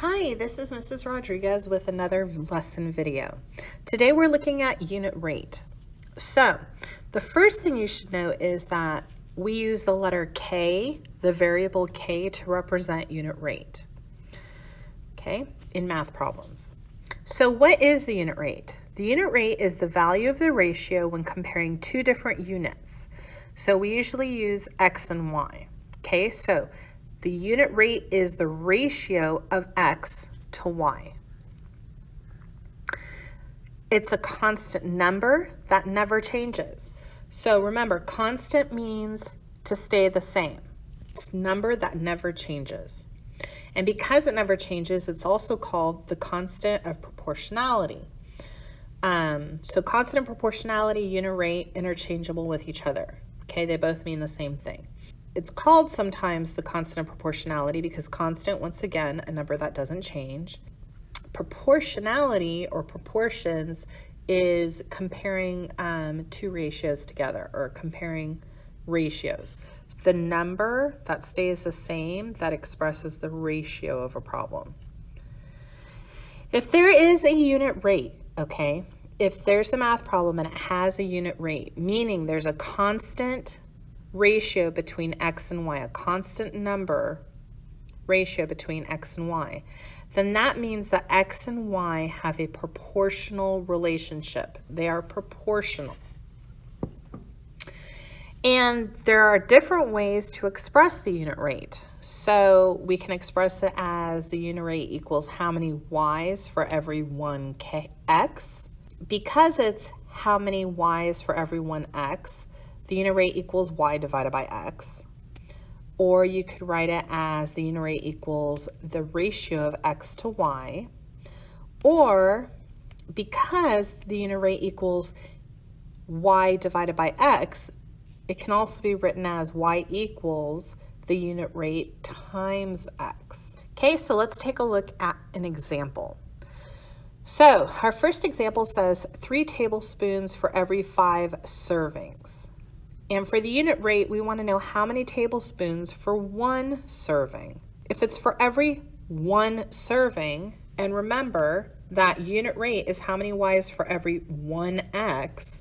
Hi, this is Mrs. Rodriguez with another lesson video. Today we're looking at unit rate. So the first thing you should know is that we use the letter K, the variable K, to represent unit rate, okay, in math problems. So what is the unit rate? The unit rate is the value of the ratio when comparing two different units. So we usually use X and Y, okay? So the unit rate is the ratio of X to Y. It's a constant number that never changes. So remember, constant means to stay the same. It's a number that never changes. And because it never changes, it's also called the constant of proportionality. So constant and proportionality, unit rate, interchangeable with each other. Okay, they both mean the same thing. It's called sometimes the constant of proportionality because constant, once again, a number that doesn't change. Proportionality or proportions is comparing two ratios together or comparing ratios. The number that stays the same that expresses the ratio of a problem. If there is a unit rate, okay, if there's a math problem and it has a unit rate, meaning there's a constant ratio between X and Y, a constant number ratio between X and Y, then that means that X and Y have a proportional relationship. They are proportional. And there are different ways to express the unit rate. So we can express it as the unit rate equals how many Y's for every one X. Because it's how many Y's for every one X, the unit rate equals Y divided by X. Or you could write it as the unit rate equals the ratio of X to Y. Or because the unit rate equals Y divided by X, it can also be written as Y equals the unit rate times X. Okay, so let's take a look at an example. So our first example says 3 tablespoons for every 5 servings. And for the unit rate, we want to know how many tablespoons for 1 serving. If it's for every 1 serving, and remember that unit rate is how many Y's for every 1 X,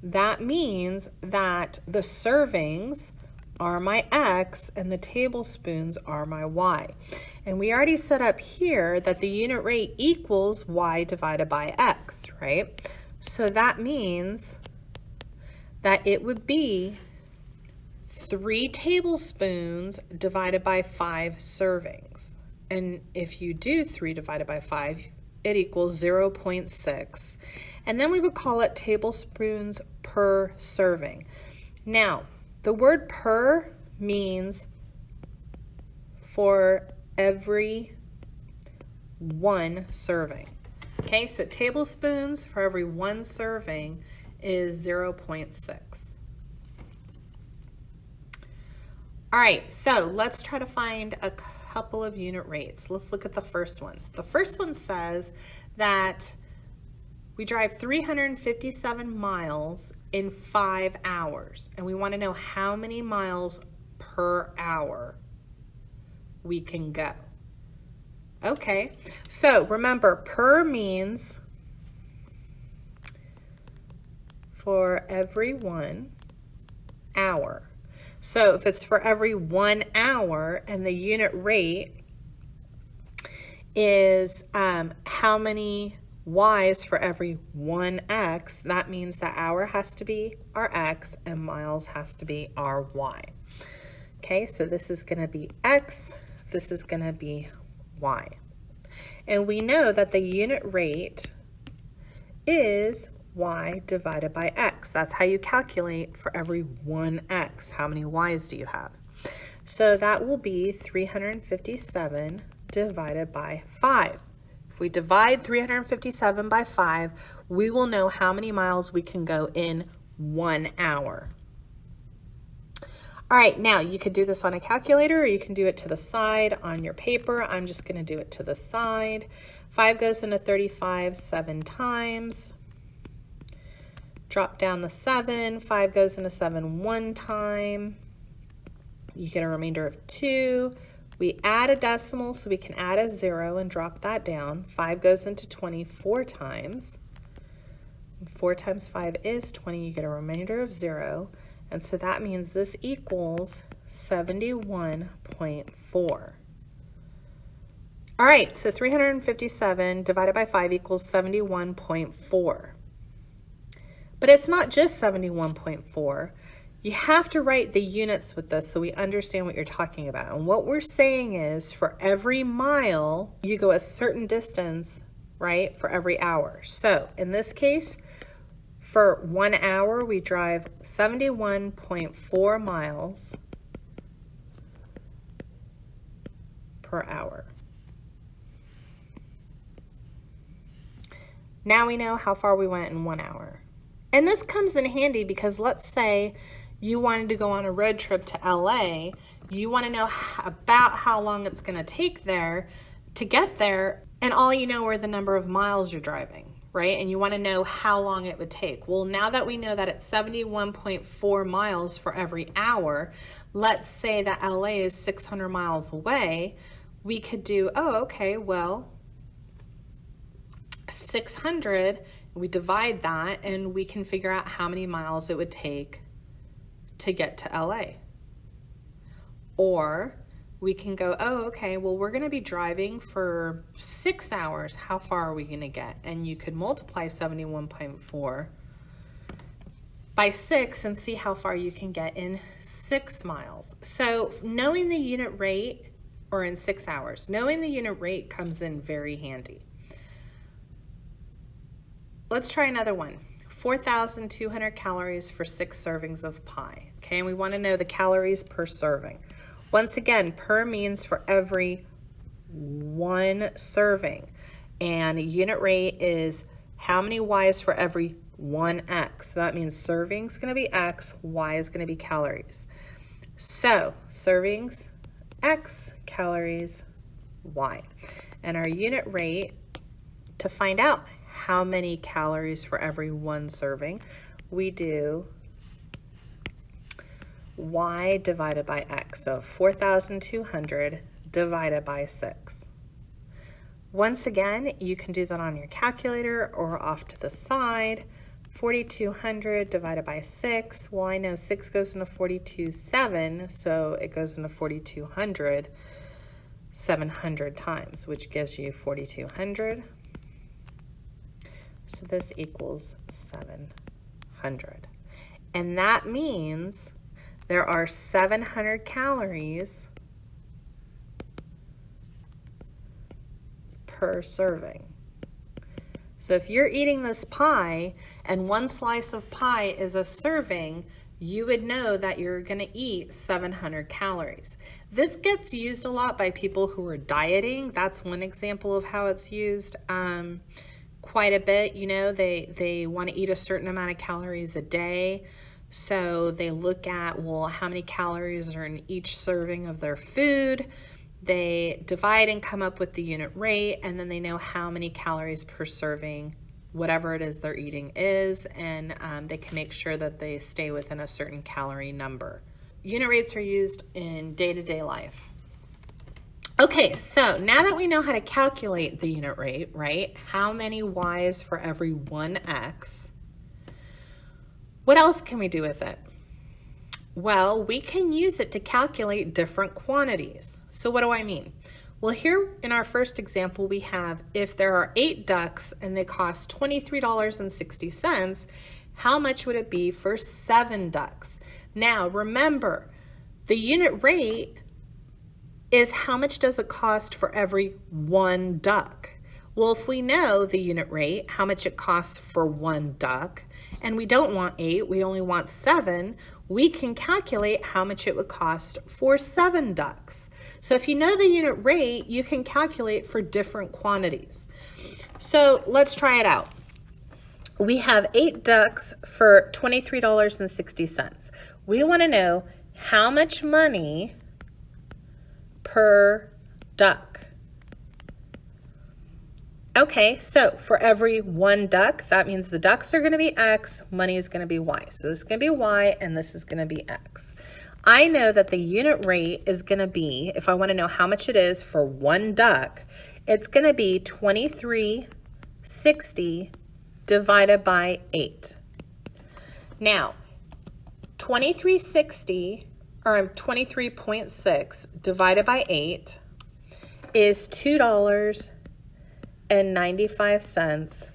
that means that the servings are my X and the tablespoons are my Y. And we already set up here that the unit rate equals Y divided by X, right? So that means that it would be 3 tablespoons divided by 5 servings. And if you do 3 divided by 5, it equals 0.6. And then we would call it tablespoons per serving. Now, the word per means for every 1 serving. Okay, so tablespoons for every 1 serving is 0.6. All right, so let's try to find a couple of unit rates. Let's look at the first one. The first one says that we drive 357 miles in 5 hours, and we want to know how many miles per hour we can go. Okay, so remember, per means for every 1 hour. So if it's for every 1 hour and the unit rate is how many Y's for every 1 X, that means that hour has to be our X and miles has to be our Y. Okay, so this is going to be X, this is going to be Y. And we know that the unit rate is Y divided by X. That's how you calculate for every 1 X. How many Y's do you have? So that will be 357 divided by 5. If we divide 357 by 5, we will know how many miles we can go in 1 hour. All right, now you could do this on a calculator or you can do it to the side on your paper. I'm just going to do it to the side. 5 goes into 35 7 times. Drop down the 7. 5 goes into 7 1 time. You get a remainder of 2. We add a decimal, so we can add a 0 and drop that down. 5 goes into 20 4 times. 4 times 5 is 20. You get a remainder of 0. And so that means this equals 71.4. All right, so 357 divided by 5 equals 71.4. But it's not just 71.4. You have to write the units with this so we understand what you're talking about. And what we're saying is for every mile, you go a certain distance, right, for every hour. So in this case, for 1 hour, we drive 71.4 miles per hour. Now we know how far we went in 1 hour. And this comes in handy because let's say you wanted to go on a road trip to LA. You want to know about how long it's going to take there to get there, and all you know are the number of miles you're driving, right? And you want to know how long it would take. Well, now that we know that it's 71.4 miles for every hour, let's say that LA is 600 miles away, we could do, oh, okay, well, 600, we divide that and we can figure out how many miles it would take to get to LA. Or we can go, oh, okay, well, we're going to be driving for 6 hours. How far are we going to get? And you could multiply 71.4 by 6 and see how far you can get in 6 miles. So knowing the unit rate, or in 6 hours, knowing the unit rate comes in very handy. Let's try another one. 4,200 calories for 6 servings of pie. Okay, and we want to know the calories per serving. Once again, per means for every 1 serving. And unit rate is how many Y's for every 1X. So that means serving is going to be X, Y is going to be calories. So servings, X, calories, Y. And our unit rate, to find out how many calories for every 1 serving, we do Y divided by X. So 4,200 divided by 6. Once again, you can do that on your calculator or off to the side. 4,200 divided by 6. Well, I know 6 goes into 42.7, so it goes into 4,200 700 times, which gives you 4,200. So this equals 700. And that means there are 700 calories per serving. So if you're eating this pie and 1 slice of pie is a serving, you would know that you're going to eat 700 calories. This gets used a lot by people who are dieting. That's one example of how it's used. Quite a bit, you know, they want to eat a certain amount of calories a day. So they look at, well, how many calories are in each serving of their food. They divide and come up with the unit rate, and then they know how many calories per serving, whatever it is they're eating is, and they can make sure that they stay within a certain calorie number. Unit rates are used in day-to-day life. Okay, so now that we know how to calculate the unit rate, right? How many Y's for every 1X? What else can we do with it? Well, we can use it to calculate different quantities. So what do I mean? Well, here in our first example, we have if there are 8 ducks and they cost $23.60, how much would it be for 7 ducks? Now, remember, the unit rate is how much does it cost for every 1 duck? Well, if we know the unit rate, how much it costs for 1 duck, and we don't want 8, we only want 7, we can calculate how much it would cost for 7 ducks. So if you know the unit rate, you can calculate for different quantities. So let's try it out. We have 8 ducks for $23.60. We want to know how much money per duck. Okay, so for every 1 duck, that means the ducks are going to be X, money is going to be Y. So this is going to be Y and this is going to be X. I know that the unit rate is going to be, if I want to know how much it is for one duck, it's going to be 2360 divided by 8. Now, 2360, or 23.6 divided by 8 is $2.95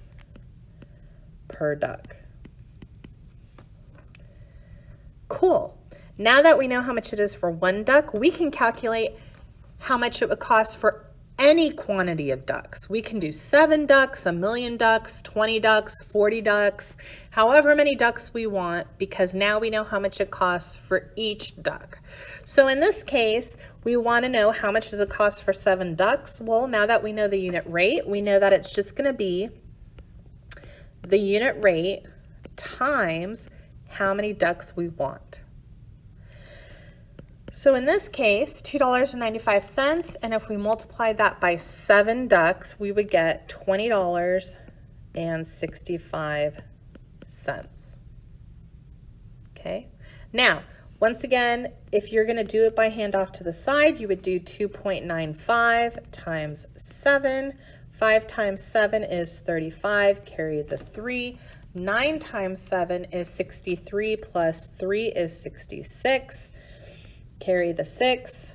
per duck. Cool. Now that we know how much it is for one duck, we can calculate how much it would cost for any quantity of ducks. We can do 7 ducks, 1,000,000 ducks, 20 ducks, 40 ducks, however many ducks we want, because now we know how much it costs for each duck. So in this case, we want to know how much does it cost for 7 ducks. Well, now that we know the unit rate, we know that it's just going to be the unit rate times how many ducks we want. So in this case, $2.95, and if we multiply that by 7 ducks, we would get $20.65. Okay, now, once again, if you're going to do it by hand off to the side, you would do 2.95 times 7. 5 times 7 is 35, carry the 3. 9 times 7 is 63, plus 3 is 66. Carry the 6,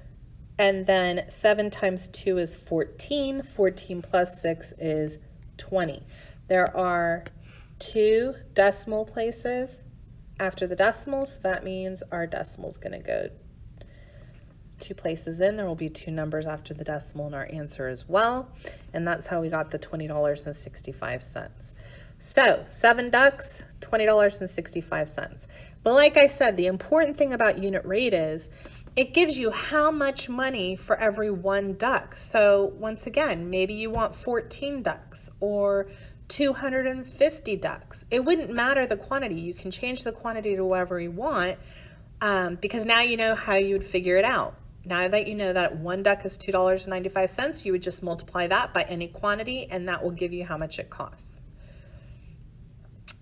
and then 7 times 2 is 14. 14 plus 6 is 20. There are 2 decimal places after the decimal, so that means our decimal is going to go 2 places in. There will be 2 numbers after the decimal in our answer as well, and that's how we got the $20.65. So 7 ducks, $20.65. But like I said, the important thing about unit rate is it gives you how much money for every 1 duck. So once again, maybe you want 14 ducks or 250 ducks. It wouldn't matter the quantity. You can change the quantity to whatever you want because now you know how you would figure it out. Now that you know that 1 duck is $2.95, you would just multiply that by any quantity, and that will give you how much it costs.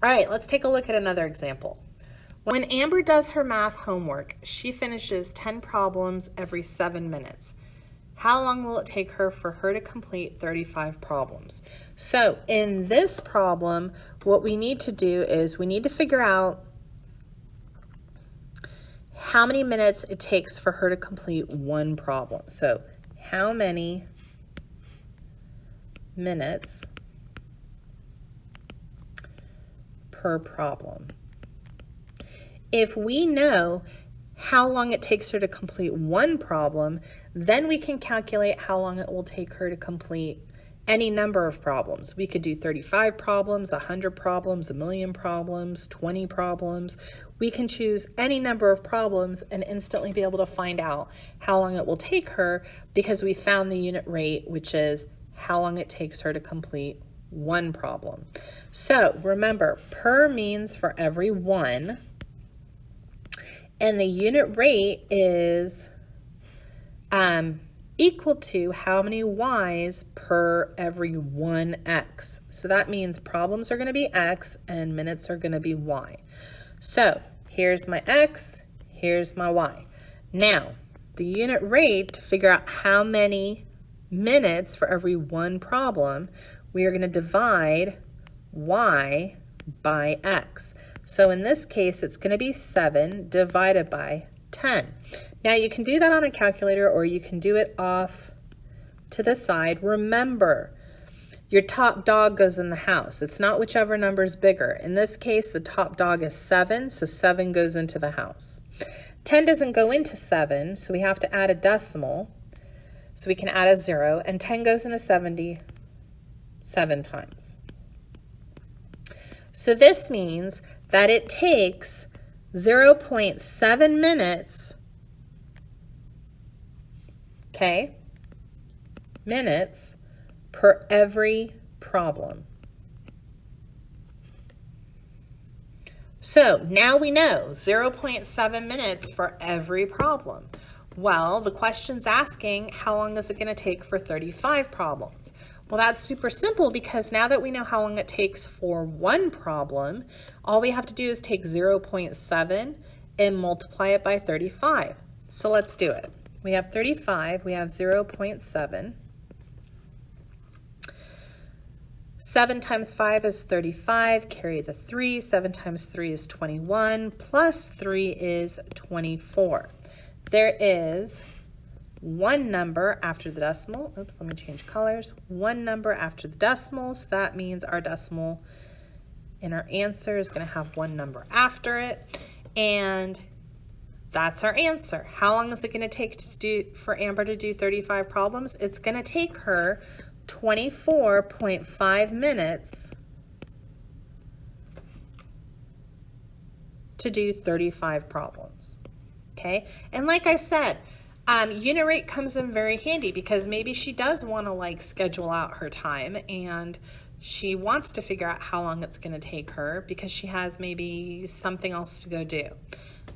All right, let's take a look at another example. When Amber does her math homework, she finishes 10 problems every 7 minutes. How long will it take her for her to complete 35 problems? So in this problem, what we need to do is we need to figure out how many minutes it takes for her to complete 1 problem. So how many minutes per problem? If we know how long it takes her to complete 1 problem, then we can calculate how long it will take her to complete any number of problems. We could do 35 problems, 100 problems, 1,000,000 problems, 20 problems. We can choose any number of problems and instantly be able to find out how long it will take her because we found the unit rate, which is how long it takes her to complete 1 problem. So remember, per means for every 1. And the unit rate is equal to how many y's per every 1 x. So that means problems are going to be x and minutes are going to be y. So here's my x, here's my y. Now, the unit rate, to figure out how many minutes for every 1 problem, we are going to divide y by x. So in this case, it's going to be 7 divided by 10. Now you can do that on a calculator or you can do it off to the side. Remember, your top dog goes in the house. It's not whichever number is bigger. In this case, the top dog is 7, so 7 goes into the house. 10 doesn't go into 7, so we have to add a decimal. So we can add a 0, and 10 goes into 70 7 times. So this means that it takes 0.7 minutes, okay, minutes per every problem. So now we know 0.7 minutes for every problem. Well, the question's asking how long is it going to take for 35 problems? Well, that's super simple because now that we know how long it takes for 1 problem, all we have to do is take 0.7 and multiply it by 35. So let's do it. We have 35, we have 0.7. 7 times 5 is 35, carry the 3. 7 times 3 is 21, plus 3 is 24. There is one number after the decimal. Oops, let me change colors. One number after the decimal, so that means our decimal in our answer is going to have one number after it, and that's our answer. How long is it going to take for Amber to do 35 problems? It's going to take her 24.5 minutes to do 35 problems. Okay, and like I said, unit rate comes in very handy because maybe she does want to like schedule out her time and she wants to figure out how long it's going to take her because she has maybe something else to go do.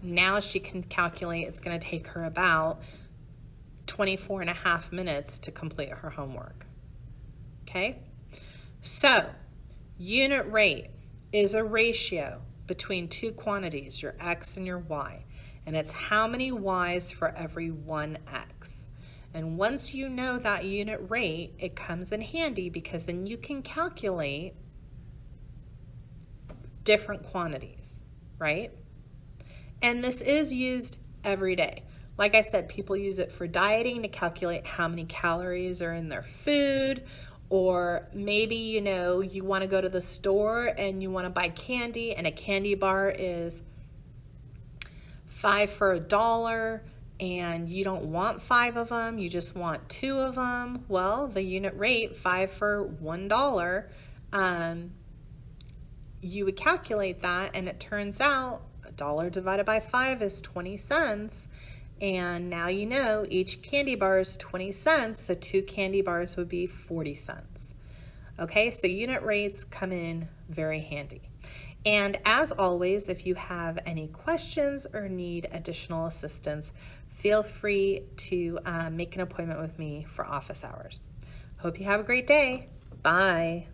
Now she can calculate it's going to take her about 24.5 minutes to complete her homework. Okay, so unit rate is a ratio between two quantities, your x and your y, and it's how many y's for every one x. And once you know that unit rate, it comes in handy because then you can calculate different quantities, right? And this is used every day. Like I said, people use it for dieting to calculate how many calories are in their food. Or maybe, you know, you want to go to the store and you want to buy candy and a candy bar is 5 for $1 and you don't want 5 of them, you just want 2 of them. Well, the unit rate, 5 for $1, you would calculate that and it turns out $1 divided by 5 is 20 cents. And now you know each candy bar is 20 cents, so 2 candy bars would be 40 cents. Okay, so unit rates come in very handy. And as always, if you have any questions or need additional assistance, feel free to make an appointment with me for office hours. Hope you have a great day. Bye.